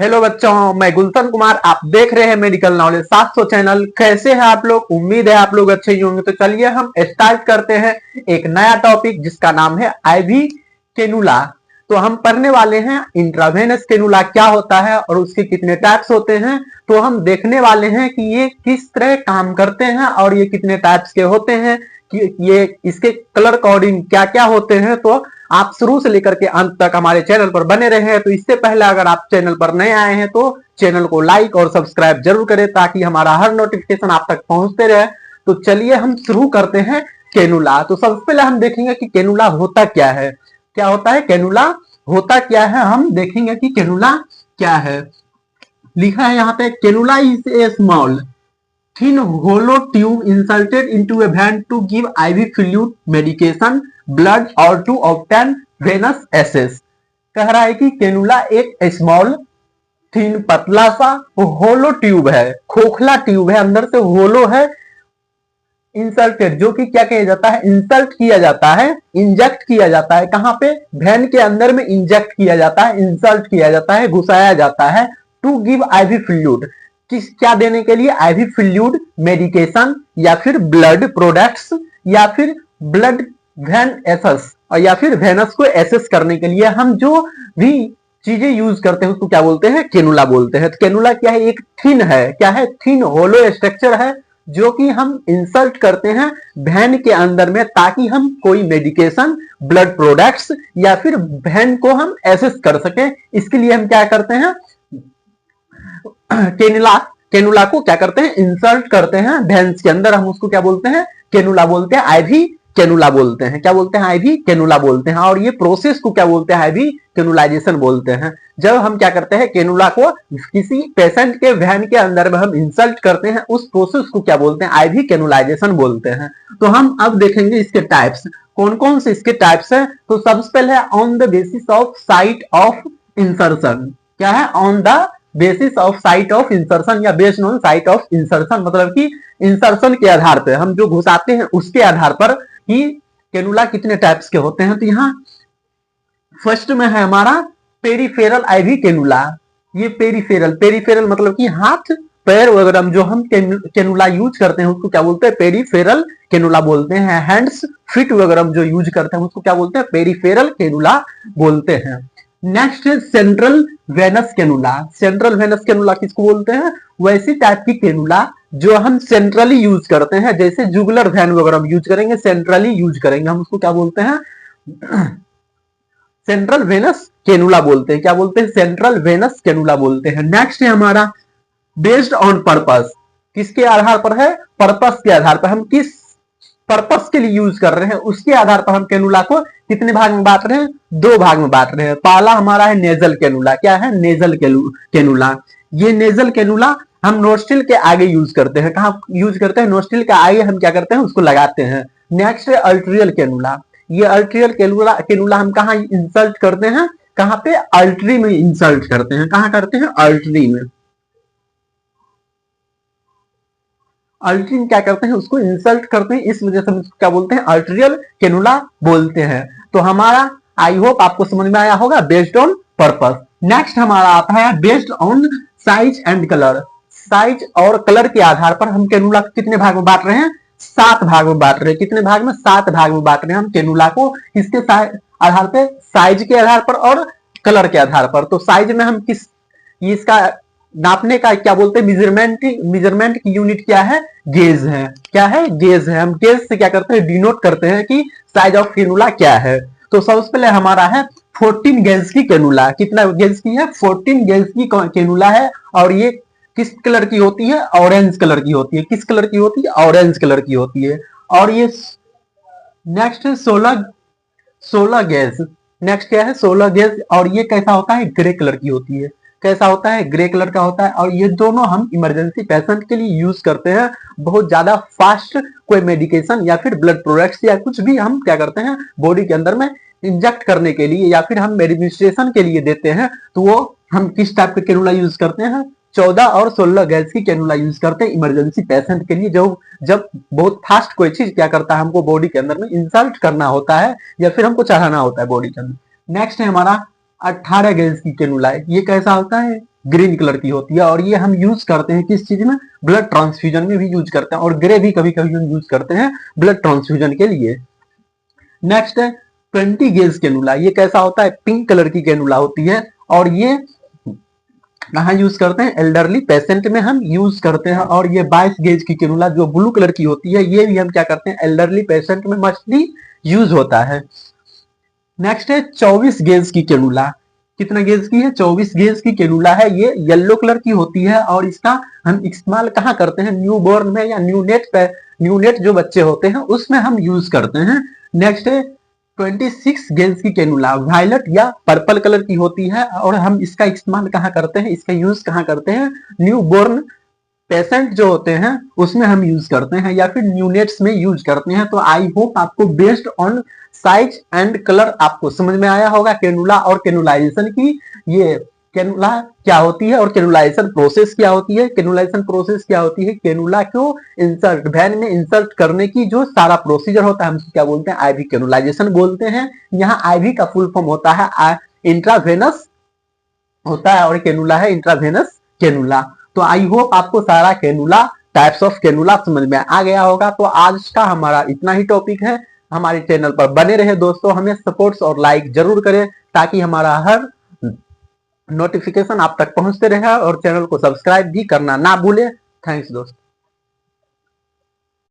Hello बच्चों, मैं गुलशन कुमार। आप देख रहे हैं मेडिकल नॉलेज 700 चैनल। कैसे हैं आप लोग? उम्मीद है आप लोग अच्छे ही होंगे। तो चलिए हम स्टार्ट करते हैं एक नया टॉपिक जिसका नाम है आईवी कैनुला। तो हम पढ़ने वाले हैं इंट्रावेनस कैनुला क्या होता है और उसके कितने टाइप्स होते हैं। तो हम देखने वाले हैं कि ये किस तरह काम करते हैं और ये कितने टाइप्स के होते हैं, कि ये इसके कलर कोडिंग क्या क्या होते हैं। तो आप शुरू से लेकर के अंत तक हमारे चैनल पर बने रहे हैं। तो इससे पहले अगर आप चैनल पर नए आए हैं तो चैनल को लाइक और सब्सक्राइब जरूर करें ताकि हमारा हर नोटिफिकेशन आप तक पहुंचते रहे। तो चलिए हम शुरू करते हैं कैनुला। तो सबसे पहले हम देखेंगे कि कैनुला होता क्या है। क्या होता है कैनुला? होता क्या है हम देखेंगे कि कैनुला क्या है। लिखा है यहाँ पे, cannula is a small thin hollow tube inserted into a vein to give IV fluid, medication, blood or to obtain venous access। कह रहा है कि कैनुला एक स्मॉल थिन पतला सा होलो ट्यूब है, खोखला ट्यूब है, अंदर से होलो है, इंसर्टेड जो कि क्या किया जाता है, इंसर्ट किया जाता है, इंजेक्ट किया जाता है। कहां पे? वेन के अंदर में इंजेक्ट किया जाता है, इंसर्ट किया जाता है, घुसाया जाता है। टू गिव आईवी फ्लूइड, किस क्या देने के लिए? आईवी फ्लूइड, मेडिकेशन या फिर ब्लड प्रोडक्ट्स या फिर ब्लड वेन एसेस और या फिर वेनस को एसेस करने के लिए हम जो भी चीजें यूज करते हैं उसको क्या बोलते हैं? कैनुला बोलते हैं। तो कैनुला क्या है? एक थिन है। क्या है? थिन होलो स्ट्रक्चर है जो कि हम इंसर्ट करते हैं वेन के अंदर में ताकि हम कोई मेडिकेशन, ब्लड प्रोडक्ट्स या फिर वेन को हम एसेस कर सके। इसके लिए हम क्या करते हैं? कैनुला को क्या करते हैं? इंसर्ट करते हैं वेन्स के अंदर। हम उसको क्या बोलते हैं? कैनुला बोलते हैं, आईवी कैनुला बोलते हैं। क्या बोलते हैं? आईवी कैनुला बोलते हैं। और ये प्रोसेस को क्या बोलते हैं? आईवी कैनुलाइजेशन बोलते हैं। जब हम क्या करते हैं? कैनुला को किसी पेशेंट के वेन के अंदर में हम इंसर्ट करते हैं, उस प्रोसेस को क्या बोलते हैं? आईवी कैनुलाइजेशन बोलते हैं। तो हम अब देखेंगे इसके टाइप्स, कौन कौन से इसके टाइप्स है। तो सबसे पहले है on the basis of site of insertion. क्या है? On the basis of site of insertion या based on site of insertion, मतलब कि इंसर्शन के आधार पर हम जो घुसाते हैं उसके आधार पर कि कैनुला कितने टाइप्स के होते हैं। तो यहाँ फर्स्ट में है हमारा पेरिफेरल आईवी कैनुला। ये पेरिफेरल मतलब कि हाथ पैर वगैरह जो हम कैनुला यूज करते हैं उसको क्या बोलते हैं? पेरिफेरल कैनुला बोलते हैं। हैंड्स फिट वगैरह जो यूज करते हैं उसको क्या बोलते हैं? पेरिफेरल कैनुला बोलते हैं। नेक्स्ट है central venous cannula. Central venous cannula किसको बोलते हैं? वैसी टाइप की कैनुला जो हम सेंट्रली यूज करते हैं, जैसे जुगुलर वेन वगैरह यूज करेंगे, सेंट्रली यूज करेंगे, हम उसको क्या बोलते हैं? सेंट्रल वेनस कैनुला बोलते हैं। क्या बोलते हैं? सेंट्रल वेनस कैनुला बोलते हैं। नेक्स्ट है हमारा बेस्ड ऑन पर्पस। किसके आधार पर है? पर्पस के आधार पर। हम किस पर्पस के लिए यूज कर रहे हैं उसके आधार पर हम कैनुला को कितने भाग में बांट रहे हैं? दो भाग में बांट रहे हैं। पहला हमारा है नेजल कैनुला। क्या है? Nasal cannula. ये नेजल कैनुला हम नोस्ट्रिल के आगे यूज करते हैं। कहां यूज करते हैं? नोस्ट्रिल के आगे हम क्या करते हैं? उसको लगाते हैं। नेक्स्ट है अल्ट्रियल कैनुला। ये अल्ट्रियल कैनुला हम कहां इंसर्ट करते हैं? कहां पे? अल्ट्री में इंसर्ट करते हैं। कहां करते हैं? अल्ट्री में। अल्ट्री में क्या करते हैं? उसको इंसल्ट करते हैं, इस वजह से हम इसको क्या बोलते हैं? अल्ट्रियल कैनुला बोलते हैं। तो हमारा आई होप आपको समझ में आया होगा, बेस्ड ऑन पर्पस। नेक्स्ट हमारा आता है based on size and colour. Size और कलर के आधार पर हम कैनुला को कितने भाग में बांट रहे हैं? 7 भाग में बांट रहे हैं। कितने भाग में? 7 भाग में बांट रहे हैं हम कैनुला को। किसके आधार पर? साइज के आधार पर और कलर के आधार पर। तो साइज में हम किस, इसका नापने का क्या बोलते हैं? मेजरमेंट की यूनिट क्या है? गेज है। क्या है? गेज है। हम गेज से क्या करते हैं? डिनोट करते हैं कि साइज ऑफ कैनुला क्या है। तो सबसे पहले हमारा है 14 गेज की कैनुला। कितना गेज की है? 14 गेज की कैनुला है। और ये किस कलर की होती है? ऑरेंज कलर की होती है। किस कलर की होती है? ऑरेंज कलर की होती है। और ये नेक्स्ट है 16 गेज। नेक्स्ट क्या है? 16 गेज। और ये कैसा होता है? ग्रे कलर की होती है। कैसा होता है? ग्रे कलर का होता है। और ये दोनों हम इमरजेंसी पेशेंट के लिए यूज करते हैं। बहुत ज्यादा फास्ट कोई मेडिकेशन या फिर ब्लड प्रोडक्ट्स या कुछ भी हम क्या करते हैं? बॉडी के अंदर में इंजेक्ट करने के लिए या फिर हम एडमिनिस्ट्रेशन के लिए देते हैं। तो वो हम किस टाइप का कैनुला यूज करते हैं? 14 और 16 गैस की कैनुला यूज करते हैं इमरजेंसी पेशेंट के लिए। जब बहुत फास्ट कोई चीज क्या करता है, हमको बॉडी के अंदर में इंसल्ट करना होता है या फिर हमको चढ़ाना होता है बॉडी के अंदर। नेक्स्ट है हमारा 18 गैस की कैनुला। ये कैसा होता है? ग्रीन कलर की होती है, और ये हम यूज करते हैं किस चीज में, ब्लड ट्रांसफ्यूजन में भी यूज करते हैं, और ग्रे भी कभी कभी हम यूज करते हैं ब्लड ट्रांसफ्यूजन के लिए। नेक्स्ट है 20 गेज कैनुला। ये कैसा होता है, पिंक कलर की कैनुला होती है, और ये कहाँ यूज करते हैं, एल्डरली पेशेंट में हम यूज करते हैं। और ये 22 गेज की कैनुला जो ब्लू कलर की होती है, ये भी हम क्या करते हैं, एल्डरली पेशेंट में मस्टली यूज होता है। नेक्स्ट है 24 गेज की कैनुला। कितना गेज की है, 24 गेज की कैनुला है। ये येलो कलर की होती है, और इसका हम इस्तेमाल कहाँ करते हैं, न्यू बॉर्न में या न्यूनेट जो बच्चे होते हैं उसमें हम यूज करते हैं। नेक्स्ट है 26 गेज की कैनुला, वायलेट या पर्पल कलर की होती है, और हम इसका इस्तेमाल कहाँ करते हैं, इसका यूज कहाँ करते हैं, न्यू बोर्न पेशेंट जो होते हैं उसमें हम यूज करते हैं, या फिर न्यूनेट्स में यूज करते हैं। तो आई होप आपको based on size and colour आपको समझ में आया होगा कैनुला और कैनुलाइजेशन की, ये कैनुला क्या होती है और कैनुलाइजेशन प्रोसेस क्या होती है। कैनुलाइजेशन प्रोसेस क्या होती है, कैनुला को इंसर्ट वैन में इंसर्ट करने की जो सारा प्रोसीजर होता है हम क्या बोलते हैं, आईवी कैनुलाइजेशन बोलते हैं। यहाँ आईवी का फुल फॉर्म होता है इंट्रावेनस होता है, और कैनुला है इंट्रावेनस कैनुला। तो आई होप आपको सारा कैनुला टाइप्स ऑफ कैनुला समझ में आ गया होगा। तो आज का हमारा इतना ही टॉपिक है। हमारे चैनल पर बने रहे दोस्तों, हमें सपोर्ट्स और लाइक जरूर करें ताकि हमारा हर नोटिफिकेशन आप तक पहुंचते रहे, और चैनल को सब्सक्राइब भी करना ना भूले। थैंक्स दोस्तों।